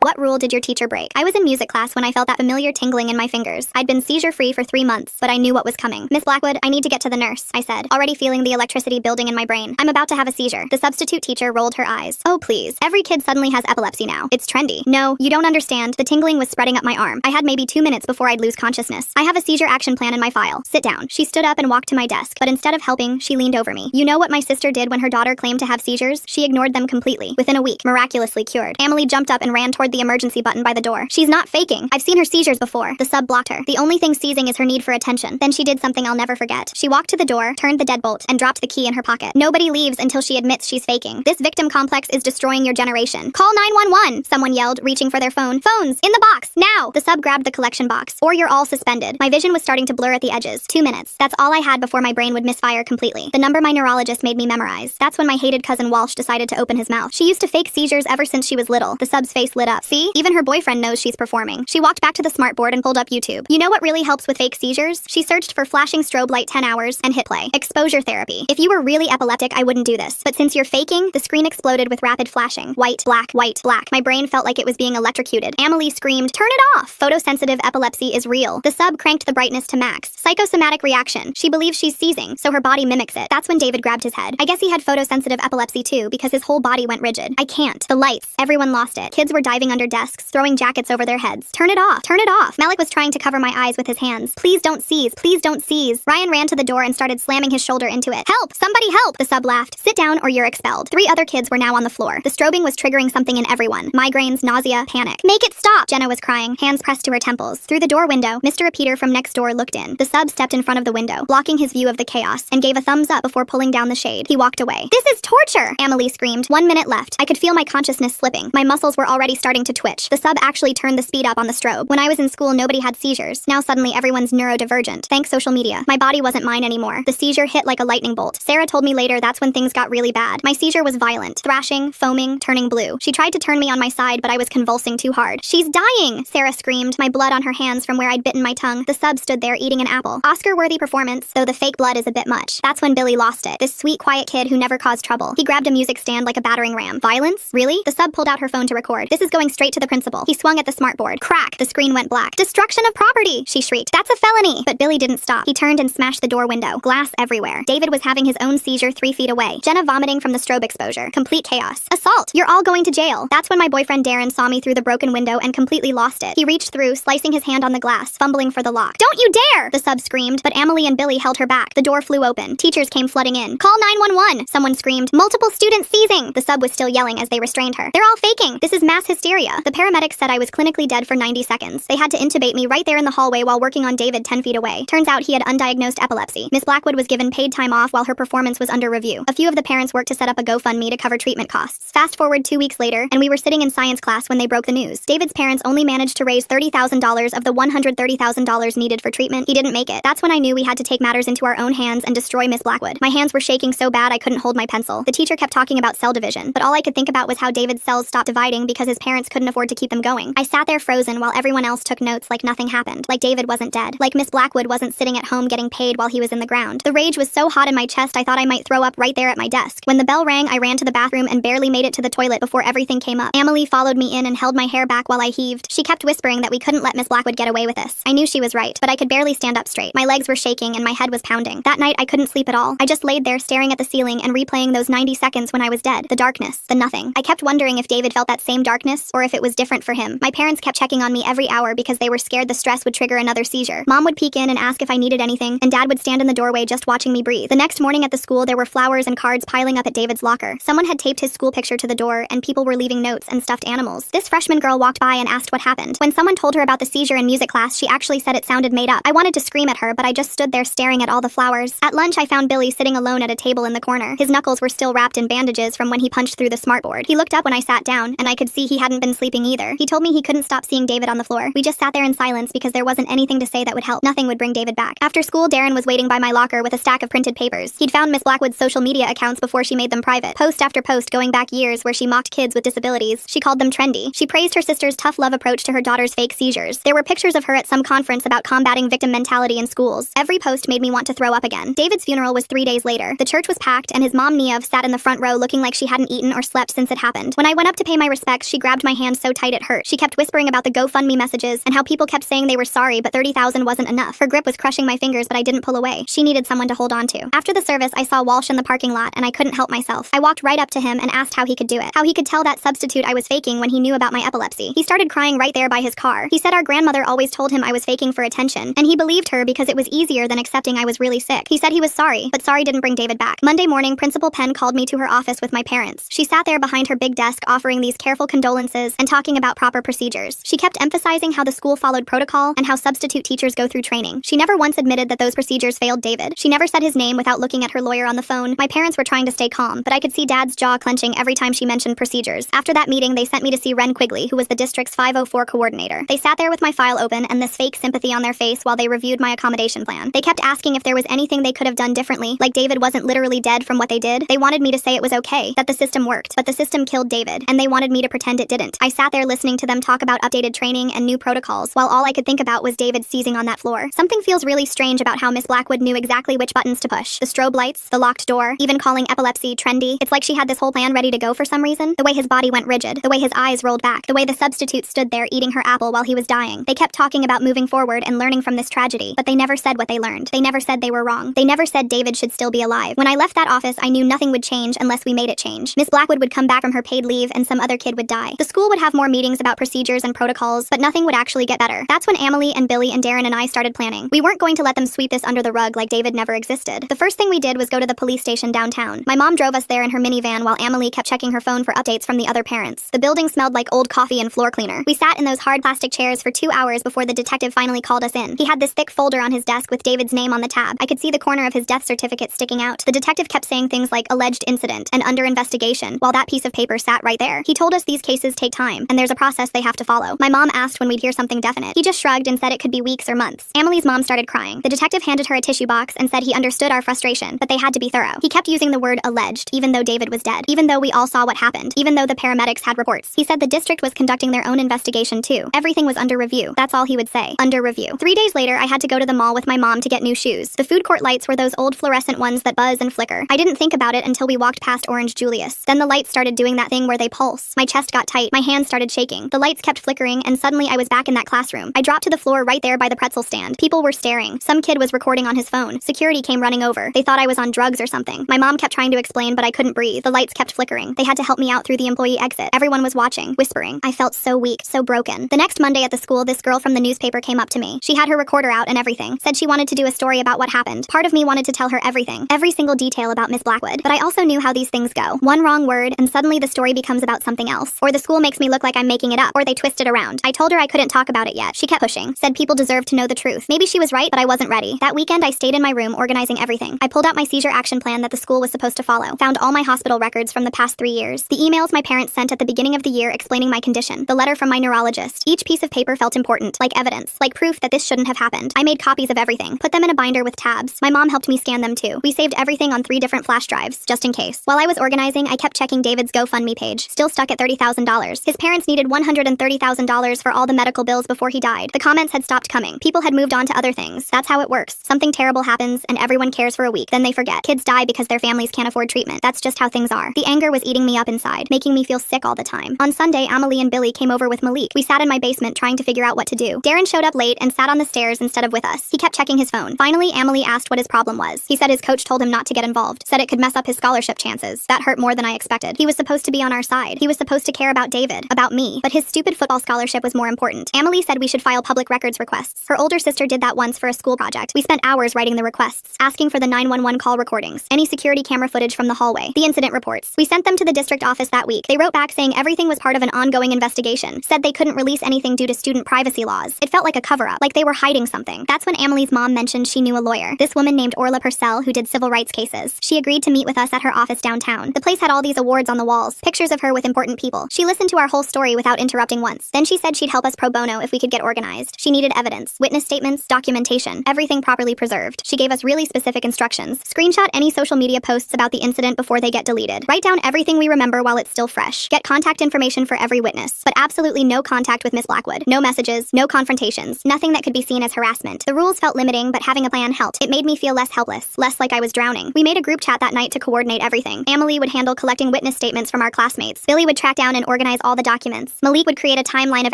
What rule did your teacher break? I was in music class when I felt that familiar tingling in my fingers. I'd been seizure-free for 3 months, but I knew what was coming. Miss Blackwood, I need to get to the nurse, I said, already feeling the electricity building in my brain. I'm about to have a seizure. The substitute teacher rolled her eyes. Oh, please. Every kid suddenly has epilepsy now. It's trendy. No, you don't understand. The tingling was spreading up my arm. I had maybe 2 minutes before I'd lose consciousness. I have a seizure action plan in my file. Sit down. She stood up and walked to my desk, but instead of helping, she leaned over me. You know what my sister did when her daughter claimed to have seizures? She ignored them completely. Within a week, miraculously cured. Emily jumped up and ran toward the emergency button by the door. She's not faking. I've seen her seizures before. The sub blocked her. The only thing seizing is her need for attention. Then she did something I'll never forget. She walked to the door, turned the deadbolt, and dropped the key in her pocket. Nobody leaves until she admits she's faking. This victim complex is destroying your generation. Call 911, someone yelled, reaching for their phone. Phones, in the box, now! The sub grabbed the collection box. Or you're all suspended. My vision was starting to blur at the edges. 2 minutes. That's all I had before my brain would misfire completely. The number my neurologist made me memorize. That's when my hated cousin Walsh decided to open his mouth. She used to fake seizures ever since she was little. The sub's face lit up. See? Even her boyfriend knows she's performing. She walked back to the smartboard and pulled up YouTube. You know what really helps with fake seizures? She searched for flashing strobe light 10 hours and hit play. Exposure therapy. If you were really epileptic, I wouldn't do this. But since you're faking, the screen exploded with rapid flashing. White, black, white, black. My brain felt like it was being electrocuted. Emily screamed, "Turn it off! Photosensitive epilepsy is real." The sub cranked the brightness to max. Psychosomatic reaction. She believes she's seizing, so her body mimics it. That's when David grabbed his head. I guess he had photosensitive epilepsy too, because his whole body went rigid. I can't. The lights. Everyone lost it. Kids were diving under desks, throwing jackets over their heads. Turn it off! Turn it off! Malik was trying to cover my eyes with his hands. Please don't seize! Please don't seize! Ryan ran to the door and started slamming his shoulder into it. Help! Somebody help! The sub laughed. Sit down or you're expelled. 3 other kids were now on the floor. The strobing was triggering something in everyone. Migraines, nausea, panic. Make it stop! Jenna was crying, hands pressed to her temples. Through the door window, Mr. Repeater from next door looked in. The sub stepped in front of the window, blocking his view of the chaos, and gave a thumbs up before pulling down the shade. He walked away. This is torture! Emily screamed. 1 minute left. I could feel my consciousness slipping. My muscles were already starting to twitch. The sub actually turned the speed up on the strobe. When I was in school, nobody had seizures. Now suddenly everyone's neurodivergent. Thanks social media. My body wasn't mine anymore. The seizure hit like a lightning bolt. Sarah told me later that's when things got really bad. My seizure was violent. Thrashing, foaming, turning blue. She tried to turn me on my side, but I was convulsing too hard. She's dying! Sarah screamed, my blood on her hands from where I'd bitten my tongue. The sub stood there eating an apple. Oscar-worthy performance, though the fake blood is a bit much. That's when Billy lost it. This sweet, quiet kid who never caused trouble. He grabbed a music stand like a battering ram. Violence? Really? The sub pulled out her phone to record. This is going straight to the principal. He swung at the smartboard. Crack! The screen went black. Destruction of property! She shrieked. That's a felony! But Billy didn't stop. He turned and smashed the door window. Glass everywhere. David was having his own seizure 3 feet away. Jenna vomiting from the strobe exposure. Complete chaos. Assault! You're all going to jail. That's when my boyfriend Darren saw me through the broken window and completely lost it. He reached through, slicing his hand on the glass, fumbling for the lock. Don't you dare! The sub screamed, but Emily and Billy held her back. The door flew open. Teachers came flooding in. Call 911! Someone screamed. Multiple students seizing! The sub was still yelling as they restrained her. They're all faking! This is mass hysteria. The paramedics said I was clinically dead for 90 seconds. They had to intubate me right there in the hallway while working on David 10 feet away. Turns out he had undiagnosed epilepsy. Miss Blackwood was given paid time off while her performance was under review. A few of the parents worked to set up a GoFundMe to cover treatment costs. Fast forward 2 weeks later, and we were sitting in science class when they broke the news. David's parents only managed to raise $30,000 of the $130,000 needed for treatment. He didn't make it. That's when I knew we had to take matters into our own hands and destroy Miss Blackwood. My hands were shaking so bad I couldn't hold my pencil. The teacher kept talking about cell division, but all I could think about was how David's cells stopped dividing because his parents couldn't afford to keep them going. I sat there frozen while everyone else took notes like nothing happened, like David wasn't dead, like Miss Blackwood wasn't sitting at home getting paid while he was in the ground. The rage was so hot in my chest I thought I might throw up right there at my desk. When the bell rang, I ran to the bathroom and barely made it to the toilet before everything came up. Emily followed me in and held my hair back while I heaved. She kept whispering that we couldn't let Miss Blackwood get away with this. I knew she was right, but I could barely stand up straight. My legs were shaking and my head was pounding. That night I couldn't sleep at all. I just laid there staring at the ceiling and replaying those 90 seconds when I was dead. The darkness, the nothing. I kept wondering if David felt that same darkness or if it was different for him. My parents kept checking on me every hour because they were scared the stress would trigger another seizure. Mom would peek in and ask if I needed anything, and Dad would stand in the doorway just watching me breathe. The next morning at the school, there were flowers and cards piling up at David's locker. Someone had taped his school picture to the door, and people were leaving notes and stuffed animals. This freshman girl walked by and asked what happened. When someone told her about the seizure in music class, she actually said it sounded made up. I wanted to scream at her, but I just stood there staring at all the flowers. At lunch, I found Billy sitting alone at a table in the corner. His knuckles were still wrapped in bandages from when he punched through the smartboard. He looked up when I sat down, and I could see he hadn't been sleeping either. He told me he couldn't stop seeing David on the floor. We just sat there in silence because there wasn't anything to say that would help. Nothing would bring David back. After school, Darren was waiting by my locker with a stack of printed papers. He'd found Miss Blackwood's social media accounts before she made them private. Post after post going back years where she mocked kids with disabilities. She called them trendy. She praised her sister's tough love approach to her daughter's fake seizures. There were pictures of her at some conference about combating victim mentality in schools. Every post made me want to throw up again. David's funeral was 3 days later. The church was packed and his mom Niev sat in the front row looking like she hadn't eaten or slept since it happened. When I went up to pay my respects, she grabbed my my hand so tight it hurt. She kept whispering about the GoFundMe messages and how people kept saying they were sorry, but 30,000 wasn't enough. Her grip was crushing my fingers, but I didn't pull away. She needed someone to hold on to. After the service, I saw Walsh in the parking lot, and I couldn't help myself. I walked right up to him and asked how he could do it. How he could tell that substitute I was faking when he knew about my epilepsy. He started crying right there by his car. He said our grandmother always told him I was faking for attention, and he believed her because it was easier than accepting I was really sick. He said he was sorry, but sorry didn't bring David back. Monday morning, Principal Penn called me to her office with my parents. She sat there behind her big desk offering these careful condolences and talking about proper procedures. She kept emphasizing how the school followed protocol and how substitute teachers go through training. She never once admitted that those procedures failed David. She never said his name without looking at her lawyer on the phone. My parents were trying to stay calm, but I could see Dad's jaw clenching every time she mentioned procedures. After that meeting, they sent me to see Ren Quigley, who was the district's 504 coordinator. They sat there with my file open and this fake sympathy on their face while they reviewed my accommodation plan. They kept asking if there was anything they could have done differently, like David wasn't literally dead from what they did. They wanted me to say it was okay, that the system worked, but the system killed David, and they wanted me to pretend it didn't. I sat there listening to them talk about updated training and new protocols, while all I could think about was David seizing on that floor. Something feels really strange about how Miss Blackwood knew exactly which buttons to push. The strobe lights, the locked door, even calling epilepsy trendy. It's like she had this whole plan ready to go for some reason. The way his body went rigid, the way his eyes rolled back, the way the substitute stood there eating her apple while he was dying. They kept talking about moving forward and learning from this tragedy, but they never said what they learned. They never said they were wrong. They never said David should still be alive. When I left that office, I knew nothing would change unless we made it change. Miss Blackwood would come back from her paid leave and some other kid would die. The school would have more meetings about procedures and protocols, but nothing would actually get better. That's when Amelie and Billy and Darren and I started planning. We weren't going to let them sweep this under the rug like David never existed. The first thing we did was go to the police station downtown. My mom drove us there in her minivan while Amelie kept checking her phone for updates from the other parents. The building smelled like old coffee and floor cleaner. We sat in those hard plastic chairs for 2 hours before the detective finally called us in. He had this thick folder on his desk with David's name on the tab. I could see the corner of his death certificate sticking out. The detective kept saying things like alleged incident and under investigation, while that piece of paper sat right there. He told us these cases take time, and there's a process they have to follow. My mom asked when we'd hear something definite. He just shrugged and said it could be weeks or months. Amelie's mom started crying. The detective handed her a tissue box and said he understood our frustration, but they had to be thorough. He kept using the word alleged, even though David was dead, even though we all saw what happened, even though the paramedics had reports. He said the district was conducting their own investigation too. Everything was under review. That's all he would say. Under review. 3 days later, I had to go to the mall with my mom to get new shoes. The food court lights were those old fluorescent ones that buzz and flicker. I didn't think about it until we walked past Orange Julius. Then the lights started doing that thing where they pulse. My chest got tight. My hands started shaking. The lights kept flickering, and suddenly I was back in that classroom. I dropped to the floor right there by the pretzel stand. People were staring. Some kid was recording on his phone. Security came running over. They thought I was on drugs or something. My mom kept trying to explain, but I couldn't breathe. The lights kept flickering. They had to help me out through the employee exit. Everyone was watching, whispering. I felt so weak, so broken. The next Monday at the school, this girl from the newspaper came up to me. She had her recorder out and everything. Said she wanted to do a story about what happened. Part of me wanted to tell her everything. Every single detail about Miss Blackwood. But I also knew how these things go. One wrong word, and suddenly the story becomes about something else. Or the school makes me look like I'm making it up. Or they twist it around. I told her I couldn't talk about it yet. She kept pushing. Said people deserved to know the truth. Maybe she was right, but I wasn't ready. That weekend, I stayed in my room organizing everything. I pulled out my seizure action plan that the school was supposed to follow. Found all my hospital records from the past 3 years. The emails my parents sent at the beginning of the year explaining my condition. The letter from my neurologist. Each piece of paper felt important, like evidence, like proof that this shouldn't have happened. I made copies of everything, put them in a binder with tabs. My mom helped me scan them too. We saved everything on 3 different flash drives, just in case. While I was organizing, I kept checking David's GoFundMe page. Still stuck at $30,000. His parents needed $130,000 for all the medical bills before he died. The comments had stopped coming. People had moved on to other things. That's how it works. Something terrible happens, and everyone cares for a week. Then they forget. Kids die because their families can't afford treatment. That's just how things are. The anger was eating me up inside, making me feel sick all the time. On Sunday, Amelie and Billy came over with Malik. We sat in my basement trying to figure out what to do. Darren showed up late and sat on the stairs instead of with us. He kept checking his phone. Finally, Amelie asked what his problem was. He said his coach told him not to get involved. Said it could mess up his scholarship chances. That hurt more than I expected. He was supposed to be on our side. He was supposed to care about David, about me, but his stupid football scholarship was more important. Amelie said we should file public records requests. Her older sister did that once for a school project. We spent hours writing the requests, asking for the 911 call recordings, any security camera footage from the hallway, the incident reports. We sent them to the district office that week. They wrote back saying everything was part of an ongoing investigation. Said they couldn't release anything due to student privacy laws. It felt like a cover-up, like they were hiding something. That's when Amelie's mom mentioned she knew a lawyer. This woman named Orla Purcell who did civil rights cases. She agreed to meet with us at her office downtown. The place had all these awards on the walls, pictures of her with important people. She listened to our whole story without interrupting once. Then she said she'd help us pro bono if we could get organized. She needed evidence, witness statements, documentation, everything properly preserved. She gave us really specific instructions. Screenshot any social media posts about the incident before they get deleted. Write down everything we remember while it's still fresh. Get contact information for every witness, but absolutely no contact with Miss Blackwood. No messages, no confrontations, nothing that could be seen as harassment. The rules felt limiting, but having a plan helped. It made me feel less helpless, less like I was drowning. We made a group chat that night to coordinate everything. Amelie would handle collecting witness statements from our classmates. Billy would track down and organize all the documents. Malik would create a timeline of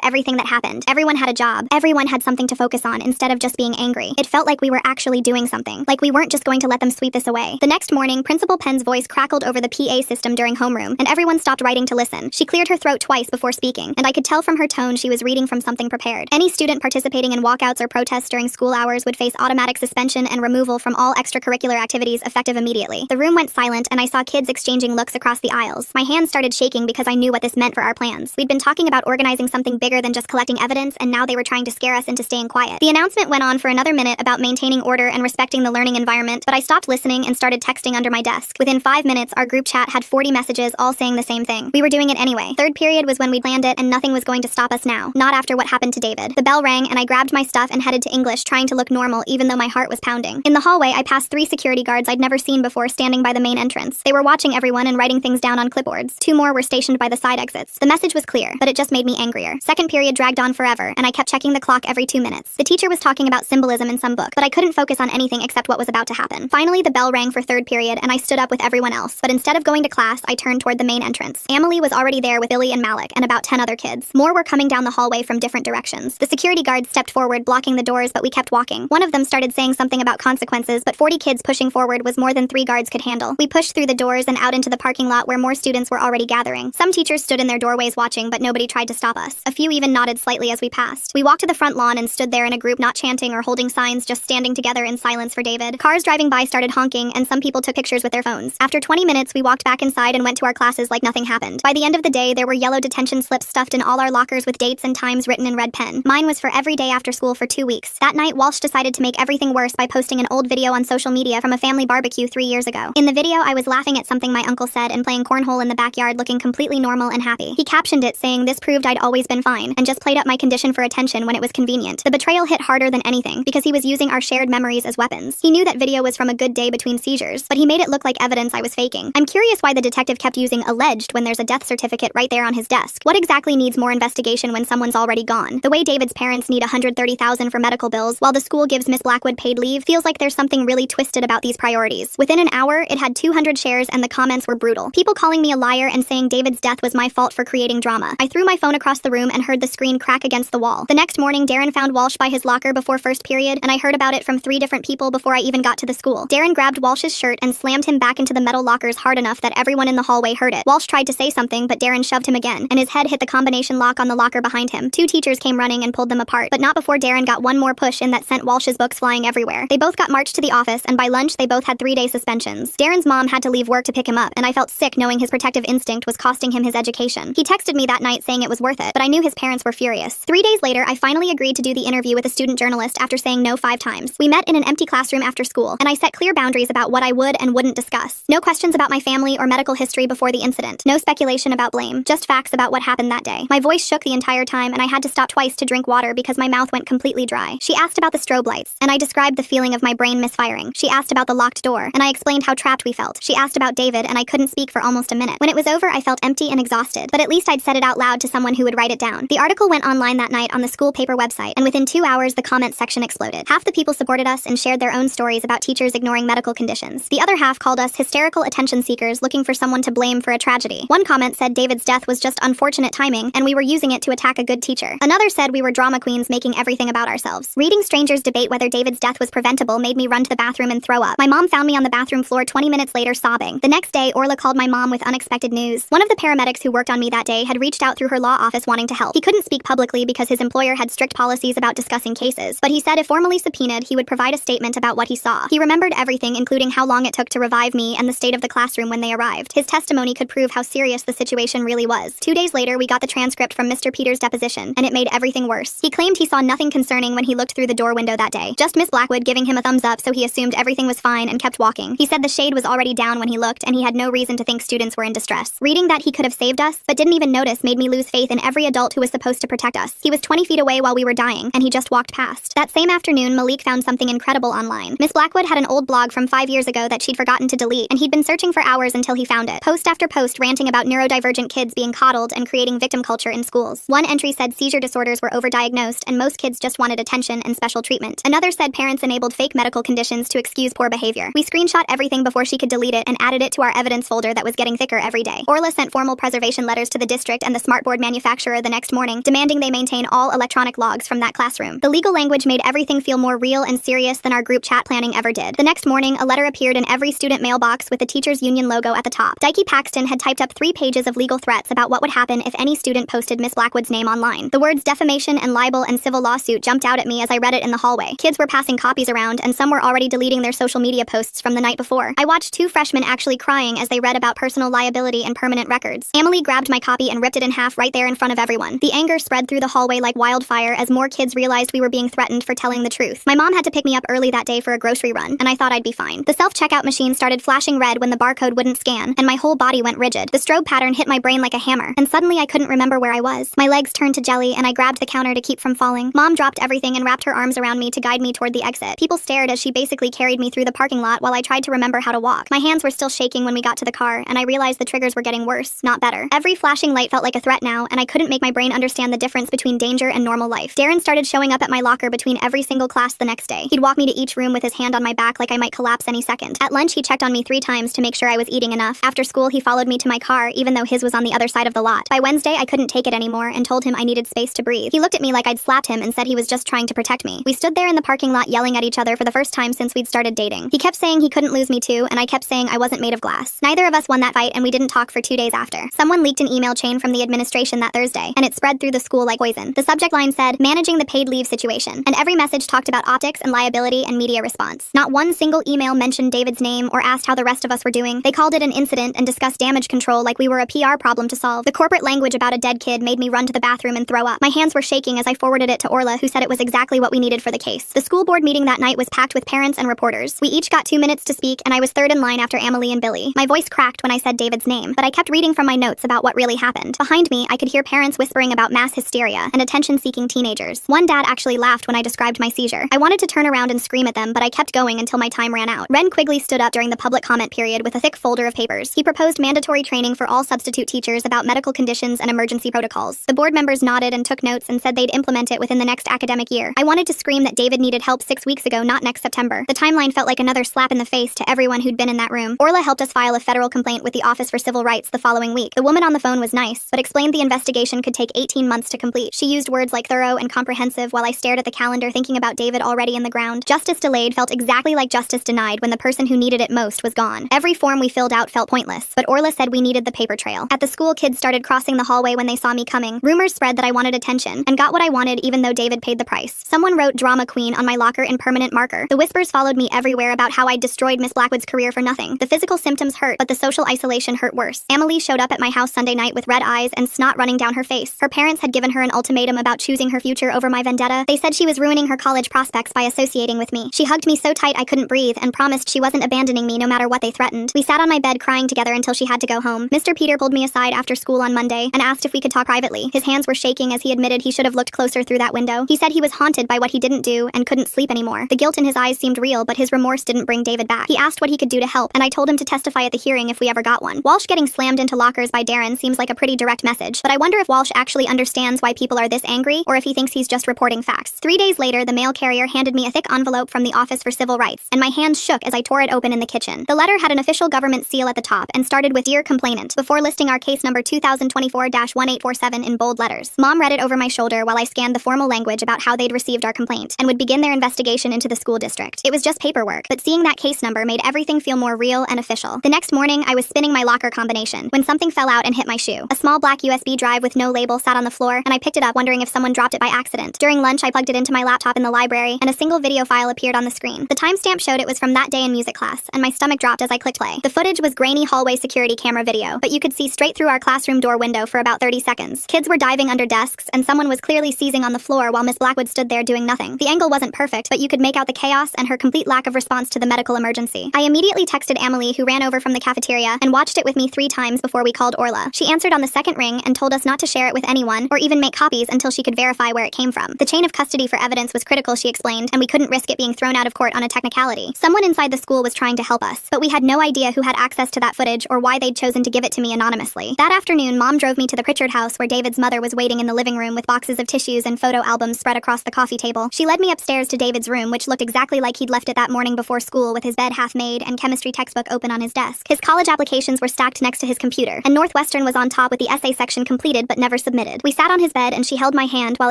everything that happened. Everyone had a job. Everyone had something to focus on instead of just being angry. It felt like we were actually doing something. Like we weren't just going to let them sweep this away. The next morning, Principal Penn's voice crackled over the PA system during homeroom, and everyone stopped writing to listen. She cleared her throat twice before speaking, and I could tell from her tone she was reading from something prepared. Any student participating in walkouts or protests during school hours would face automatic suspension and removal from all extracurricular activities effective immediately. The room went silent, and I saw kids exchanging looks across the aisles. My hands started shaking because I knew what this meant for our plans. We'd been talking about organizing something bigger than just collecting evidence, and now they were trying to scare us into staying quiet. The announcement went on for another minute about maintaining order and respecting the learning environment, but I stopped listening and started texting under my desk. Within 5 minutes, our group chat had 40 messages all saying the same thing. We were doing it anyway. Third period was when we planned it, and nothing was going to stop us now. Not after what happened to David. The bell rang, and I grabbed my stuff and headed to English, trying to look normal even though my heart was pounding. In the hallway, I passed 3 security guards I'd never seen before standing by the main entrance. They were watching everyone and writing things down on clipboards. 2 more were stationed by the side exits. The message was clear, but it just made me angrier. Second period dragged on forever, and I kept checking the clock every 2 minutes. The teacher was talking about symbolism in some book, but I couldn't focus on anything except what was about to happen. Finally, the bell rang for third period, and I stood up with everyone else, but instead of going to class, I turned toward the main entrance. Amelie was already there with Billy and Malik, and about 10 other kids. More were coming down the hallway from different directions. The security guards stepped forward, blocking the doors, but we kept walking. One of them started saying something about consequences, but 40 kids pushing forward was more than 3 guards could handle. We pushed through the doors and out into the parking lot where more students were already gathering. Some teachers stood in their doorways watching, but nobody tried to stop us. A few even nodded slightly as we passed. We walked to the front lawn and stood there in a group, not chanting or holding signs, just standing together in silence for David. Cars driving by started honking, and some people took pictures with their phones. After 20 minutes, we walked back inside and went to our classes like nothing happened. By the end of the day, there were yellow detention slips stuffed in all our lockers with dates and times written in red pen. Mine was for every day after school for 2 weeks. That night, Walsh decided to make everything worse by posting an old video on social media from a family barbecue 3 years ago. In the video, I was laughing at something my uncle said and playing cornhole in the backyard looking completely normal and happy. He captioned it saying this proved I'd always been fine, and just played up my condition for attention when it was convenient. The betrayal hit harder than anything, because he was using our shared memories as weapons. He knew that video was from a good day between seizures, but he made it look like evidence I was faking. I'm curious why the detective kept using alleged when there's a death certificate right there on his desk. What exactly needs more investigation when someone's already gone? The way David's parents need $130,000 for medical bills while the school gives Miss Blackwood paid leave feels like there's something really twisted about these priorities. Within an hour, it had 200 shares and the comments were brutal. People calling me a liar and saying David's death was my fault for creating drama. I threw my phone across the room and heard the screen crack against the wall. The next morning, Darren found Walsh by his locker before first period, and I heard about it from 3 different people before I even got to the school. Darren grabbed Walsh's shirt and slammed him back into the metal lockers hard enough that everyone in the hallway heard it. Walsh tried to say something, but Darren shoved him again, and his head hit the combination lock on the locker behind him. 2 teachers came running and pulled them apart, but not before Darren got one more push in that sent Walsh's books flying everywhere. They both got marched to the office, and by lunch, they both had 3-day suspensions. Darren's mom had to leave work to pick him up, and I felt sick knowing his protective instinct was costing him his education. He texted me that night saying it was worth it, but I knew his parents were furious. 3 days later, I finally agreed to do the interview with a student journalist after saying no 5 times. We met in an empty classroom after school, and I set clear boundaries about what I would and wouldn't discuss. No questions about my family or medical history before the incident. No speculation about blame, just facts about what happened that day. My voice shook the entire time, and I had to stop twice to drink water because my mouth went completely dry. She asked about the strobe lights, and I described the feeling of my brain misfiring. She asked about the locked door, and I explained how trapped we felt. She asked about David, and I couldn't speak for almost a minute. When it was over, I felt empty and exhausted, but at least I'd said it out loud to someone who would write it down. The article went online that night on the school paper website, and within 2 hours, the comments section exploded. Half the people supported us and shared their own stories about teachers ignoring medical conditions. The other half called us hysterical attention seekers looking for someone to blame for a tragedy. One comment said David's death was just unfortunate timing, and we were using it to attack a good teacher. Another said we were drama queens making everything about ourselves. Reading strangers debate whether David's death was preventable made me run to the bathroom and throw up. My mom found me on the bathroom floor 20 minutes later sobbing. The next day, Orla called my mom with unexpected news. One of the paramedics who worked on me that day had reached out through her law office wanting to help. He couldn't speak publicly because his employer had strict policies about discussing cases, but he said if formally subpoenaed, he would provide a statement about what he saw. He remembered everything, including how long it took to revive me and the state of the classroom when they arrived. His testimony could prove how serious the situation really was. 2 days later, we got the transcript from Mr. Peters' deposition, and it made everything worse. He claimed he saw nothing concerning when he looked through the door window that day. Just Miss Blackwood giving him a thumbs up, so he assumed everything was fine and kept walking. He said the shade was already down when he looked, and he had no reason to think students were in distress. Reading that he could have saved us, but didn't even notice, made me lose faith in every adult who was supposed to protect us. He was 20 feet away while we were dying, and he just walked past. That same afternoon, Malik found something incredible online. Miss Blackwood had an old blog from 5 years ago that she'd forgotten to delete, and he'd been searching for hours until he found it. Post after post ranting about neurodivergent kids being coddled and creating victim culture in schools. One entry said seizure disorders were overdiagnosed and most kids just wanted attention and special treatment. Another said parents enabled fake medical conditions to excuse poor behavior. We screenshot everything before she could delete it and added it to our evidence folder that was getting thicker every day. Orla sent formal preservation letters to to the district and the smartboard manufacturer the next morning, demanding they maintain all electronic logs from that classroom. The legal language made everything feel more real and serious than our group chat planning ever did. The next morning, a letter appeared in every student mailbox with the teachers' union logo at the top. Dikey Paxton had typed up 3 pages of legal threats about what would happen if any student posted Miss Blackwood's name online. The words defamation and libel and civil lawsuit jumped out at me as I read it in the hallway. Kids were passing copies around, and some were already deleting their social media posts from the night before. I watched 2 freshmen actually crying as they read about personal liability and permanent records. Emily grabbed my copy and ripped it in half right there in front of everyone. The anger spread through the hallway like wildfire as more kids realized we were being threatened for telling the truth. My mom had to pick me up early that day for a grocery run, and I thought I'd be fine. The self-checkout machine started flashing red when the barcode wouldn't scan, and my whole body went rigid. The strobe pattern hit my brain like a hammer, and suddenly I couldn't remember where I was. My legs turned to jelly, and I grabbed the counter to keep from falling. Mom dropped everything and wrapped her arms around me to guide me toward the exit. People stared as she basically carried me through the parking lot while I tried to remember how to walk. My hands were still shaking when we got to the car, and I realized the triggers were getting worse, not better. Every flashing light felt like a threat now, and I couldn't make my brain understand the difference between danger and normal life. Darren started showing up at my locker between every single class the next day. He'd walk me to each room with his hand on my back like I might collapse any second. At lunch, he checked on me 3 times to make sure I was eating enough. After school, he followed me to my car, even though his was on the other side of the lot. By Wednesday, I couldn't take it anymore and told him I needed space to breathe. He looked at me like I'd slapped him and said he was just trying to protect me. We stood there in the parking lot yelling at each other for the first time since we'd started dating. He kept saying he couldn't lose me too, and I kept saying I wasn't made of glass. Neither of us won that fight, and we didn't talk for 2 days after. Someone leaked an email chain from the administration that Thursday, and it spread through the school like poison. The subject line said, "Managing the paid leave situation," and every message talked about optics and liability and media response. Not one single email mentioned David's name or asked how the rest of us were doing. They called it an incident and discussed damage control like we were a PR problem to solve. The corporate language about a dead kid made me run to the bathroom and throw up. My hands were shaking as I forwarded it to Orla, who said it was exactly what we needed for the case. The school board meeting that night was packed with parents and reporters. We each got 2 minutes to speak, and I was third in line after Emily and Billy. My voice cracked when I said David's name, but I kept reading from my notes about what really happened. Behind me, I could hear parents whispering about mass hysteria and attention-seeking teenagers. One dad actually laughed when I described my seizure. I wanted to turn around and scream at them, but I kept going until my time ran out. Ren Quigley stood up during the public comment period with a thick folder of papers. He proposed mandatory training for all substitute teachers about medical conditions and emergency protocols. The board members nodded and took notes and said they'd implement it within the next academic year. I wanted to scream that David needed help 6 weeks ago, not next September. The timeline felt like another slap in the face to everyone who'd been in that room. Orla helped us file a federal complaint with the Office for Civil Rights the following week. The woman on the phone was nice, but explained the investigation could take 18 months to complete. She used words like thorough and comprehensive while I stared at the calendar thinking about David already in the ground. Justice delayed felt exactly like justice denied when the person who needed it most was gone. Every form we filled out felt pointless, but Orla said we needed the paper trail. At the school, kids started crossing the hallway when they saw me coming. Rumors spread that I wanted attention, and got what I wanted even though David paid the price. Someone wrote "Drama Queen" on my locker in permanent marker. The whispers followed me everywhere about how I'd destroyed Miss Blackwood's career for nothing. The physical symptoms hurt, but the social isolation hurt worse. Emily showed up at my house Sunday night with red eyes and snot running down her face. Her parents had given her an ultimatum about choosing her future over my vendetta. They said she was ruining her college prospects by associating with me. She hugged me so tight I couldn't breathe and promised she wasn't abandoning me no matter what they threatened. We sat on my bed crying together until she had to go home. Mr. Peter pulled me aside after school on Monday and asked if we could talk privately. His hands were shaking as he admitted he should have looked closer through that window. He said he was haunted by what he didn't do and couldn't sleep anymore. The guilt in his eyes seemed real, but his remorse didn't bring David back. He asked what he could do to help, and I told him to testify at the hearing if we ever got one. Walsh getting slammed into lockers by Darren seems like a pretty direct message, but I wonder if Walsh actually understands why people are this angry, or if he thinks he's just reporting facts. 3 days later, the mail carrier handed me a thick envelope from the Office for Civil Rights, and my hands shook as I tore it open in the kitchen. The letter had an official government seal at the top and started with "Dear Complainant," before listing our case number 2024-1847 in bold letters. Mom read it over my shoulder while I scanned the formal language about how they'd received our complaint and would begin their investigation into the school district. It was just paperwork, but seeing that case number made everything feel more real and official. The next morning, I was spinning my locker combination when something fell out and hit my shoe. A small black USB drive with no label sat on the floor, and I picked it up wondering if someone dropped it by accident. During lunch, I plugged it into my laptop in the library, and a single video file appeared on the screen. The timestamp showed it was from that day in music class, and my stomach dropped as I clicked play. The footage was grainy hallway security camera video, but you could see straight through our classroom door window for about 30 seconds. Kids were diving under desks, and someone was clearly seizing on the floor while Miss Blackwood stood there doing nothing. The angle wasn't perfect, but you could make out the chaos and her complete lack of response to the medical emergency. I immediately texted Emily, who ran over from the cafeteria, and watched it with me 3 times before we called Orla. She answered on the second ring and told us not to share it with anyone or even make copies until she could verify where it came from. The chain of custody for evidence was critical, she explained, and we couldn't risk it being thrown out of court on a technicality. Someone inside the school was trying to help us, but we had no idea who had access to that footage or why they'd chosen to give it to me anonymously. That afternoon, Mom drove me to the Pritchard house where David's mother was waiting in the living room with boxes of tissues and photo albums spread across the coffee table. She led me upstairs to David's room, which looked exactly like he'd left it that morning before school, with his bed half made and chemistry textbook open on his desk. His college applications were stacked next to his computer, and Northwestern was on on top with the essay section completed but never submitted. We sat on his bed and she held my hand while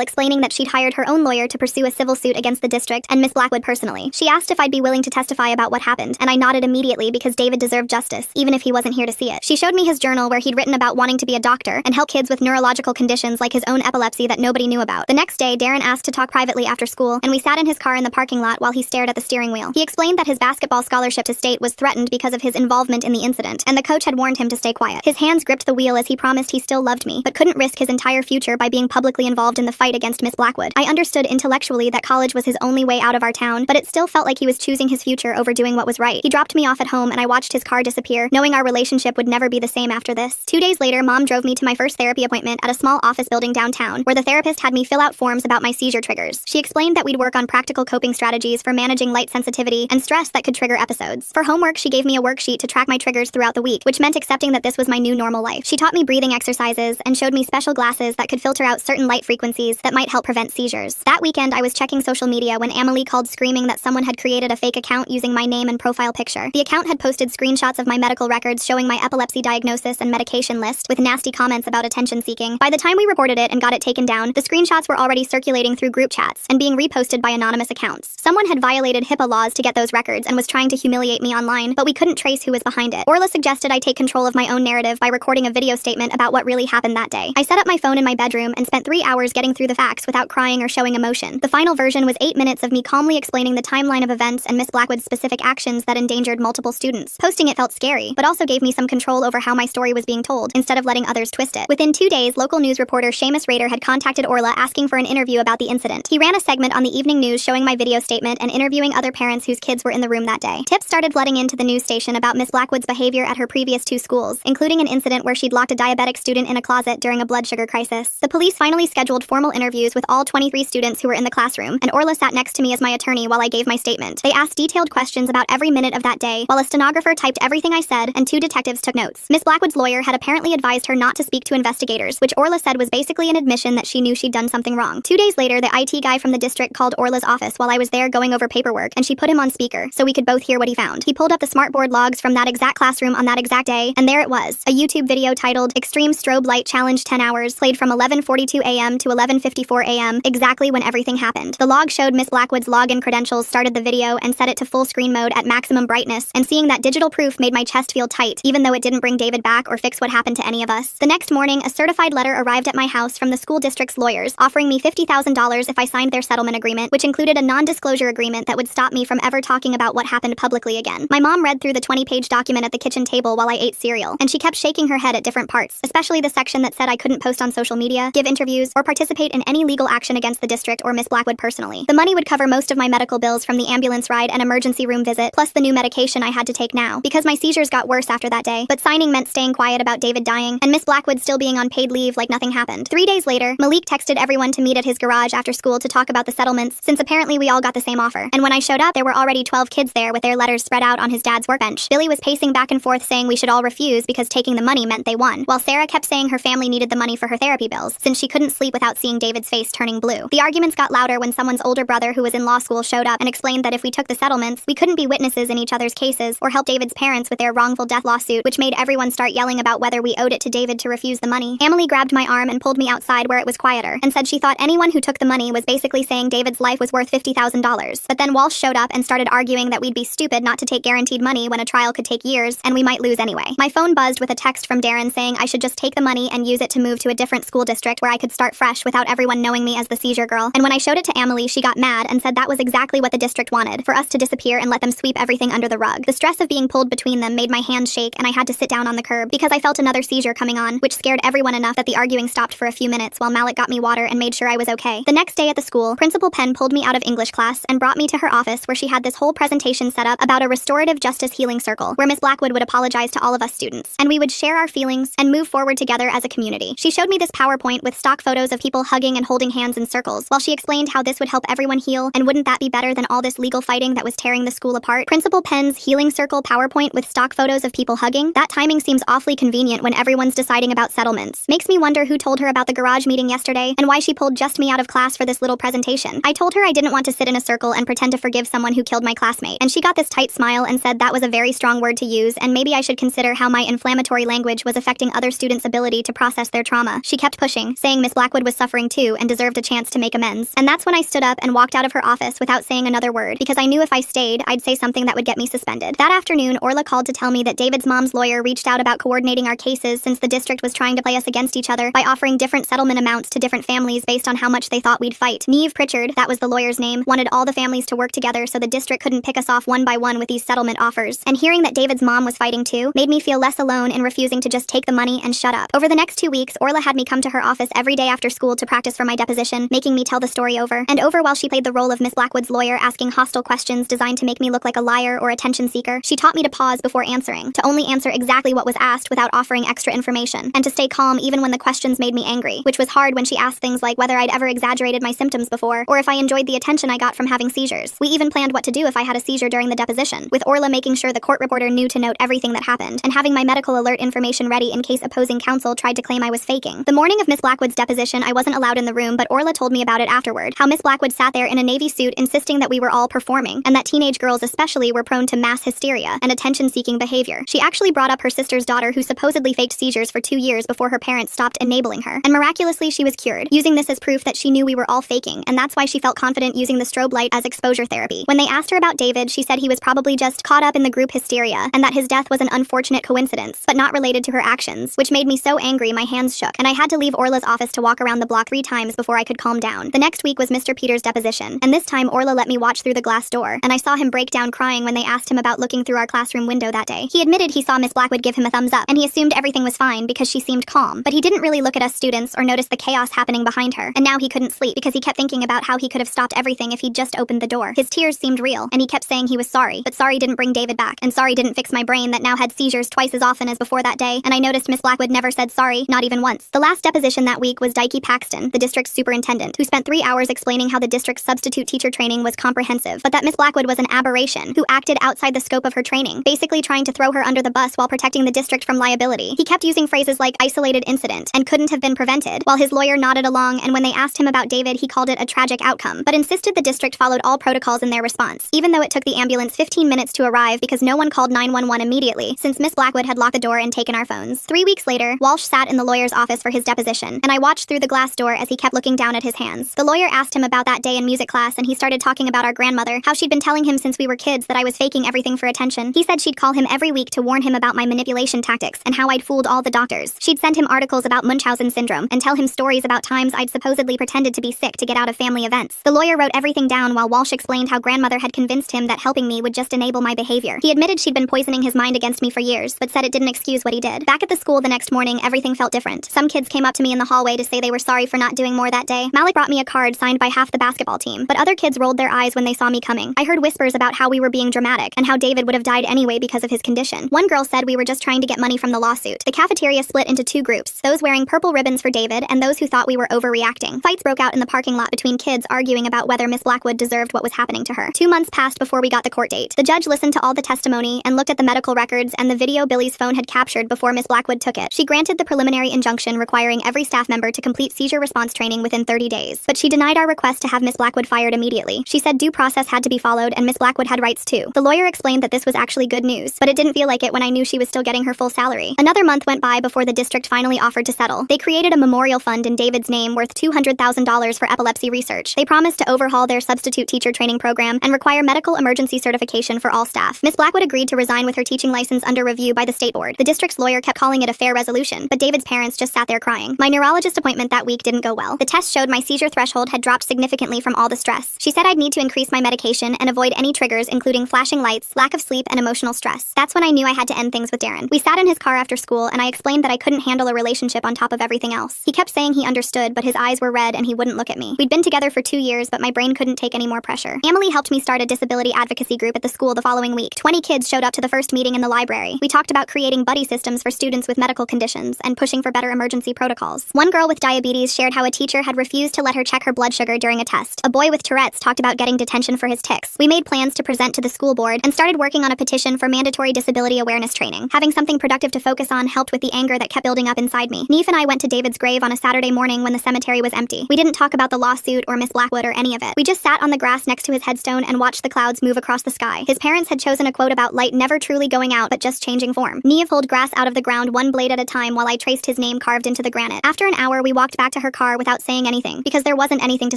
explaining that she'd hired her own lawyer to pursue a civil suit against the district and Miss Blackwood personally. She asked if I'd be willing to testify about what happened, and I nodded immediately because David deserved justice, even if he wasn't here to see it. She showed me his journal where he'd written about wanting to be a doctor and help kids with neurological conditions like his own epilepsy that nobody knew about. The next day, Darren asked to talk privately after school, and we sat in his car in the parking lot while he stared at the steering wheel. He explained that his basketball scholarship to state was threatened because of his involvement in the incident, and the coach had warned him to stay quiet. His hands gripped the wheel as he promised he still loved me, but couldn't risk his entire future by being publicly involved in the fight against Miss Blackwood. I understood intellectually that college was his only way out of our town, but it still felt like he was choosing his future over doing what was right. He dropped me off at home and I watched his car disappear, knowing our relationship would never be the same after this. 2 days later, Mom drove me to my first therapy appointment at a small office building downtown, where the therapist had me fill out forms about my seizure triggers. She explained that we'd work on practical coping strategies for managing light sensitivity and stress that could trigger episodes. For homework, she gave me a worksheet to track my triggers throughout the week, which meant accepting that this was my new normal life. She taught me breathing exercises and showed me special glasses that could filter out certain light frequencies that might help prevent seizures. That weekend, I was checking social media when Amelie called screaming that someone had created a fake account using my name and profile picture. The account had posted screenshots of my medical records showing my epilepsy diagnosis and medication list with nasty comments about attention seeking. By the time we reported it and got it taken down, the screenshots were already circulating through group chats and being reposted by anonymous accounts. Someone had violated HIPAA laws to get those records and was trying to humiliate me online, but we couldn't trace who was behind it. Orla suggested I take control of my own narrative by recording a video statement about what really happened that day. I set up my phone in my bedroom and spent 3 hours getting through the facts without crying or showing emotion. The final version was 8 minutes of me calmly explaining the timeline of events and Miss Blackwood's specific actions that endangered multiple students. Posting it felt scary, but also gave me some control over how my story was being told, instead of letting others twist it. Within 2 days, local news reporter Seamus Rader had contacted Orla asking for an interview about the incident. He ran a segment on the evening news showing my video statement and interviewing other parents whose kids were in the room that day. Tips started flooding into the news station about Miss Blackwood's behavior at her previous 2 schools, including an incident where she'd locked a diabetic student in a closet during a blood sugar crisis. The police finally scheduled formal interviews with all 23 students who were in the classroom, and Orla sat next to me as my attorney while I gave my statement. They asked detailed questions about every minute of that day, while a stenographer typed everything I said and 2 detectives took notes. Miss Blackwood's lawyer had apparently advised her not to speak to investigators, which Orla said was basically an admission that she knew she'd done something wrong. 2 days later, the IT guy from the district called Orla's office while I was there going over paperwork, and she put him on speaker so we could both hear what he found. He pulled up the smartboard logs from that exact classroom on that exact day, and there it was, a YouTube video titled Extreme Strobe Light Challenge 10 Hours, played from 11:42 a.m. to 11:54 a.m., exactly when everything happened. The log showed Miss Blackwood's login credentials, started the video, and set it to full screen mode at maximum brightness, and seeing that digital proof made my chest feel tight, even though it didn't bring David back or fix what happened to any of us. The next morning, a certified letter arrived at my house from the school district's lawyers, offering me $50,000 if I signed their settlement agreement, which included a non-disclosure agreement that would stop me from ever talking about what happened publicly again. My mom read through the 20-page document at the kitchen table while I ate cereal, and she kept shaking her head at different parts, especially the section that said I couldn't post on social media, give interviews, or participate in any legal action against the district or Miss Blackwood personally. The money would cover most of my medical bills from the ambulance ride and emergency room visit, plus the new medication I had to take now, because my seizures got worse after that day, but signing meant staying quiet about David dying, and Miss Blackwood still being on paid leave like nothing happened. 3 days later, Malik texted everyone to meet at his garage after school to talk about the settlements, since apparently we all got the same offer. And when I showed up, there were already 12 kids there with their letters spread out on his dad's workbench. Billy was pacing back and forth saying we should all refuse because taking the money meant they won, while Sarah kept saying her family needed the money for her therapy bills, since she couldn't sleep without seeing David's face turning blue. The arguments got louder when someone's older brother who was in law school showed up and explained that if we took the settlements, we couldn't be witnesses in each other's cases or help David's parents with their wrongful death lawsuit, which made everyone start yelling about whether we owed it to David to refuse the money. Amelie grabbed my arm and pulled me outside where it was quieter, and said she thought anyone who took the money was basically saying David's life was worth $50,000. But then Walsh showed up and started arguing that we'd be stupid not to take guaranteed money when a trial could take years, and we might lose anyway. My phone buzzed with a text from Darren saying I should just take the money and use it to move to a different school district where I could start fresh without everyone knowing me as the seizure girl. And when I showed it to Amelie, she got mad and said that was exactly what the district wanted, for us to disappear and let them sweep everything under the rug. The stress of being pulled between them made my hands shake, and I had to sit down on the curb because I felt another seizure coming on, which scared everyone enough that the arguing stopped for a few minutes while Malik got me water and made sure I was okay. The next day at the school, Principal Penn pulled me out of English class and brought me to her office where she had this whole presentation set up about a restorative justice healing circle where Miss Blackwood would apologize to all of us students, and we would share our feelings and move forward together as a community. She showed me this PowerPoint with stock photos of people hugging and holding hands in circles while she explained how this would help everyone heal, and wouldn't that be better than all this legal fighting that was tearing the school apart? Principal Penn's healing circle PowerPoint with stock photos of people hugging? That timing seems awfully convenient when everyone's deciding about settlements. Makes me wonder who told her about the garage meeting yesterday and why she pulled just me out of class for this little presentation. I told her I didn't want to sit in a circle and pretend to forgive someone who killed my classmate, and she got this tight smile and said that was a very strong word to use, and maybe I should consider how my inflammatory language was affecting affecting other students' ability to process their trauma. She kept pushing, saying Miss Blackwood was suffering too and deserved a chance to make amends. And that's when I stood up and walked out of her office without saying another word, because I knew if I stayed, I'd say something that would get me suspended. That afternoon, Orla called to tell me that David's mom's lawyer reached out about coordinating our cases since the district was trying to play us against each other by offering different settlement amounts to different families based on how much they thought we'd fight. Neve Pritchard, that was the lawyer's name, wanted all the families to work together so the district couldn't pick us off one by one with these settlement offers. And hearing that David's mom was fighting too made me feel less alone in refusing to just take the money and shut up. Over the next 2 weeks, Orla had me come to her office every day after school to practice for my deposition, making me tell the story over and over while she played the role of Miss Blackwood's lawyer, asking hostile questions designed to make me look like a liar or attention seeker. She taught me to pause before answering, to only answer exactly what was asked without offering extra information, and to stay calm even when the questions made me angry, which was hard when she asked things like whether I'd ever exaggerated my symptoms before, or if I enjoyed the attention I got from having seizures. We even planned what to do if I had a seizure during the deposition, with Orla making sure the court reporter knew to note everything that happened, and having my medical alert information ready in case opposing counsel tried to claim I was faking. The morning of Miss Blackwood's deposition, I wasn't allowed in the room, but Orla told me about it afterward, how Miss Blackwood sat there in a navy suit insisting that we were all performing, and that teenage girls especially were prone to mass hysteria and attention-seeking behavior. She actually brought up her sister's daughter who supposedly faked seizures for 2 years before her parents stopped enabling her, and miraculously she was cured, using this as proof that she knew we were all faking, and that's why she felt confident using the strobe light as exposure therapy. When they asked her about David, she said he was probably just caught up in the group hysteria, and that his death was an unfortunate coincidence, but not related to her actions, which made me so angry my hands shook, and I had to leave Orla's office to walk around the block 3 times before I could calm down. The next week was Mr. Peters' deposition, and this time Orla let me watch through the glass door, and I saw him break down crying when they asked him about looking through our classroom window that day. He admitted he saw Miss Blackwood give him a thumbs up, and he assumed everything was fine because she seemed calm, but he didn't really look at us students or notice the chaos happening behind her, and now he couldn't sleep because he kept thinking about how he could have stopped everything if he'd just opened the door. His tears seemed real, and he kept saying he was sorry, but sorry didn't bring David back, and sorry didn't fix my brain that now had seizures twice as often as before that day, and I noticed Miss Blackwood never said sorry, not even once. The last deposition that week was Dikey Paxton, the district's superintendent, who spent 3 hours explaining how the district's substitute teacher training was comprehensive, but that Miss Blackwood was an aberration, who acted outside the scope of her training, basically trying to throw her under the bus while protecting the district from liability. He kept using phrases like isolated incident and couldn't have been prevented, while his lawyer nodded along, and when they asked him about David, he called it a tragic outcome, but insisted the district followed all protocols in their response, even though it took the ambulance 15 minutes to arrive because no one called 911 immediately, since Miss Blackwood had locked the door and taken our phones. 3 weeks later, Walsh sat in the lawyer's office for his deposition, and I watched through the glass door as he kept looking down at his hands. The lawyer asked him about that day in music class, and he started talking about our grandmother, how she'd been telling him since we were kids that I was faking everything for attention. He said she'd call him every week to warn him about my manipulation tactics and how I'd fooled all the doctors. She'd send him articles about Munchausen syndrome and tell him stories about times I'd supposedly pretended to be sick to get out of family events. The lawyer wrote everything down while Walsh explained how grandmother had convinced him that helping me would just enable my behavior. He admitted she'd been poisoning his mind against me for years, but said it didn't excuse what he did. Back at the school the next morning, everything felt different. Some kids came up to me in the hallway to say they were sorry for not doing more that day. Malik brought me a card signed by half the basketball team, but other kids rolled their eyes when they saw me coming. I heard whispers about how we were being dramatic and how David would have died anyway because of his condition. One girl said we were just trying to get money from the lawsuit. The cafeteria split into 2 groups, those wearing purple ribbons for David and those who thought we were overreacting. Fights broke out in the parking lot between kids arguing about whether Miss Blackwood deserved what was happening to her. 2 months passed before we got the court date. The judge listened to all the testimony and looked at the medical records and the video Billy's phone had captured before Miss Blackwood took it. She granted the preliminary injunction requiring every staff member to complete seizure response training within 30 days, but she denied our request to have Miss Blackwood fired immediately. She said due process had to be followed and Miss Blackwood had rights too. The lawyer explained that this was actually good news, but it didn't feel like it when I knew she was still getting her full salary. Another month went by before the district finally offered to settle. They created a memorial fund in David's name worth $200,000 for epilepsy research. They promised to overhaul their substitute teacher training program and require medical emergency certification for all staff. Miss Blackwood agreed to resign with her teaching license under review by the state board. The district's lawyer kept calling it a fair resolution, but David's parents just sat there crying. My neurologist appointment that week didn't go well. The test showed my seizure threshold had dropped significantly from all the stress. She said I'd need to increase my medication and avoid any triggers including flashing lights, lack of sleep, and emotional stress. That's when I knew I had to end things with Darren. We sat in his car after school and I explained that I couldn't handle a relationship on top of everything else. He kept saying he understood, but his eyes were red and he wouldn't look at me. We'd been together for 2 years, but my brain couldn't take any more pressure. Emily helped me start a disability advocacy group at the school the following week. 20 kids showed up to the first meeting in the library. We talked about creating buddy systems for students with medical conditions and pushing for better emergency protocols. One girl with diabetes shared how a teacher had refused to let her check her blood sugar during a test. A boy with Tourette's talked about getting detention for his tics. We made plans to present to the school board and started working on a petition for mandatory disability awareness training. Having something productive to focus on helped with the anger that kept building up inside me. Neve and I went to David's grave on a Saturday morning when the cemetery was empty. We didn't talk about the lawsuit or Miss Blackwood or any of it. We just sat on the grass next to his headstone and watched the clouds move across the sky. His parents had chosen a quote about light never truly going out but just changing form. Neve pulled grass out of the ground around one blade at a time while I traced his name carved into the granite. After an hour, we walked back to her car without saying anything, because there wasn't anything to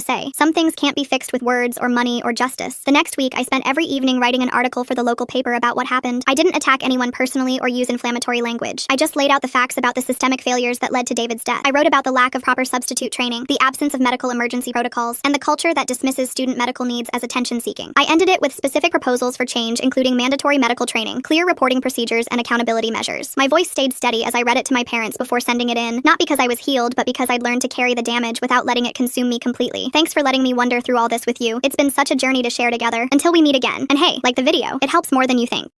say. Some things can't be fixed with words or money or justice. The next week, I spent every evening writing an article for the local paper about what happened. I didn't attack anyone personally or use inflammatory language. I just laid out the facts about the systemic failures that led to David's death. I wrote about the lack of proper substitute training, the absence of medical emergency protocols, and the culture that dismisses student medical needs as attention-seeking. I ended it with specific proposals for change, including mandatory medical training, clear reporting procedures, and accountability measures. My voice stayed steady as I read it to my parents before sending it in, not because I was healed, but because I'd learned to carry the damage without letting it consume me completely. Thanks for letting me wander through all this with you. It's been such a journey to share together. Until we meet again. And hey, like the video, it helps more than you think.